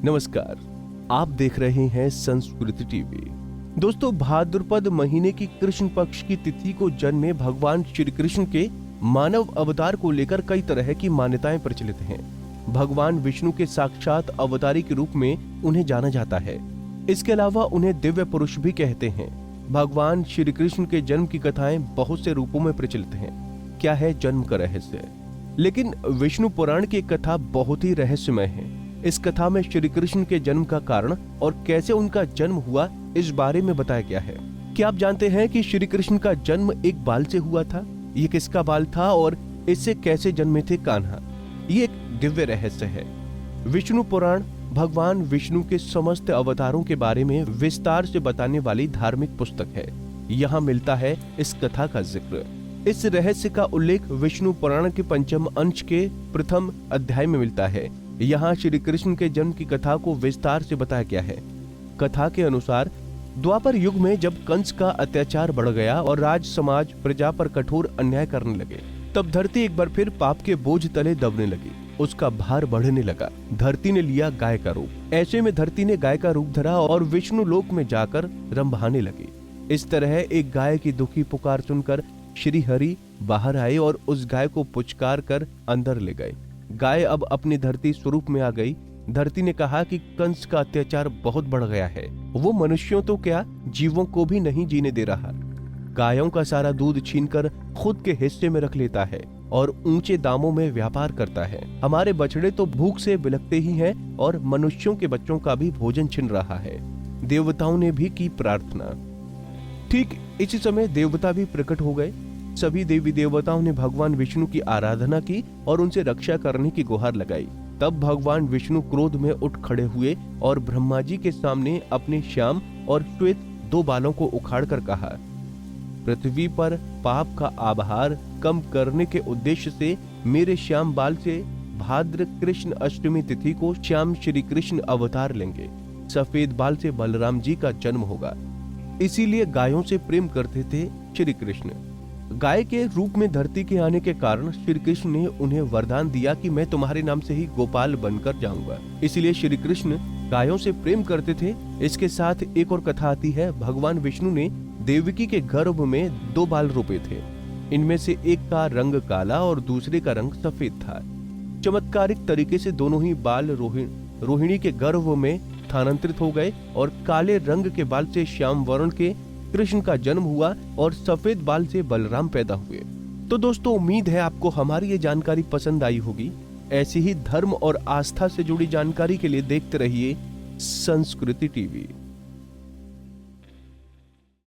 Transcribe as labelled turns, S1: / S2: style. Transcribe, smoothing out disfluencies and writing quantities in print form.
S1: नमस्कार, आप देख रहे हैं संस्कृति टीवी। दोस्तों, भाद्रपद महीने की कृष्ण पक्ष की तिथि को जन्मे भगवान श्री कृष्ण के मानव अवतार को लेकर कई तरह की मान्यताएं प्रचलित हैं। भगवान विष्णु के साक्षात अवतारी के रूप में उन्हें जाना जाता है। इसके अलावा उन्हें दिव्य पुरुष भी कहते हैं। भगवान श्री कृष्ण के जन्म की कथाएं बहुत से रूपों में प्रचलित हैं। क्या है जन्म का रहस्य? लेकिन विष्णु पुराण की कथा बहुत ही रहस्यमय है। इस कथा में श्री कृष्ण के जन्म का कारण और कैसे उनका जन्म हुआ, इस बारे में बताया गया है। क्या आप जानते हैं कि श्री कृष्ण का जन्म एक बाल से हुआ था? ये किसका बाल था और इससे कैसे जन्मे थे कान्हा? ये एक दिव्य रहस्य है। विष्णु पुराण भगवान विष्णु के समस्त अवतारों के बारे में विस्तार से बताने वाली धार्मिक पुस्तक है। यहाँ मिलता है इस कथा का जिक्र। इस रहस्य का उल्लेख विष्णु पुराण के पंचम अंश के प्रथम अध्याय में मिलता है। यहाँ श्री कृष्ण के जन्म की कथा को विस्तार से बताया गया है। कथा के अनुसार द्वापर युग में जब कंस का अत्याचार बढ़ गया और राज समाज प्रजा पर कठोर अन्याय करने लगे, तब धरती एक बार फिर पाप के बोझ तले दबने लगी। उसका भार बढ़ने लगा। धरती ने लिया गाय का रूप। ऐसे में धरती ने गाय का रूप धरा और विष्णु लोक में जाकर रंभाने लगी। इस तरह एक गाय की दुखी पुकार सुनकर श्री हरि बाहर आए और उस गाय को पुचकार कर अंदर ले गए। गाय अब अपनी धरती स्वरूप में आ गई। धरती ने कहा कि कंस का अत्याचार बहुत बढ़ गया है। वो मनुष्यों तो क्या, जीवों को भी नहीं जीने दे रहा। गायों का सारा दूध छीनकर खुद के हिस्से में रख लेता है और ऊंचे दामों में व्यापार करता है। हमारे बछड़े तो भूख से बिलखते ही हैं और मनुष्यों के बच्चों का भी भोजन छिन रहा है। देवताओं ने भी की प्रार्थना। ठीक इसी समय देवता भी प्रकट हो गए। सभी देवी देवताओं ने भगवान विष्णु की आराधना की और उनसे रक्षा करने की गुहार लगाई। तब भगवान विष्णु क्रोध में उठ खड़े हुए और ब्रह्मा जी के सामने अपने श्याम और श्वेत दो बालों को उखाड़कर कहा, पृथ्वी पर पाप का आभार कम करने के उद्देश्य से मेरे श्याम बाल से भाद्र कृष्ण अष्टमी तिथि को श्याम श्री कृष्ण अवतार लेंगे। सफेद बाल से बलराम जी का जन्म होगा। इसीलिए गायों से प्रेम करते थे श्री कृष्ण। गाय के रूप में धरती के आने के कारण श्री कृष्ण ने उन्हें वरदान दिया कि मैं तुम्हारे नाम से ही गोपाल बनकर जाऊंगा। इसीलिए श्री कृष्ण गायों से प्रेम करते थे। इसके साथ एक और कथा आती है। भगवान विष्णु ने देवकी के गर्भ में दो बाल रोपे थे। इनमें से एक का रंग काला और दूसरे का रंग सफेद था। चमत्कारिक तरीके से दोनों ही बाल रोहिणी के गर्भ में स्थानांतरित हो गए और काले रंग के बाल से श्याम वर्ण के कृष्ण का जन्म हुआ और सफेद बाल से बलराम पैदा हुए। तो दोस्तों, उम्मीद है आपको हमारी ये जानकारी पसंद आई होगी। ऐसी ही धर्म और आस्था से जुड़ी जानकारी के लिए देखते रहिए संस्कृति टीवी।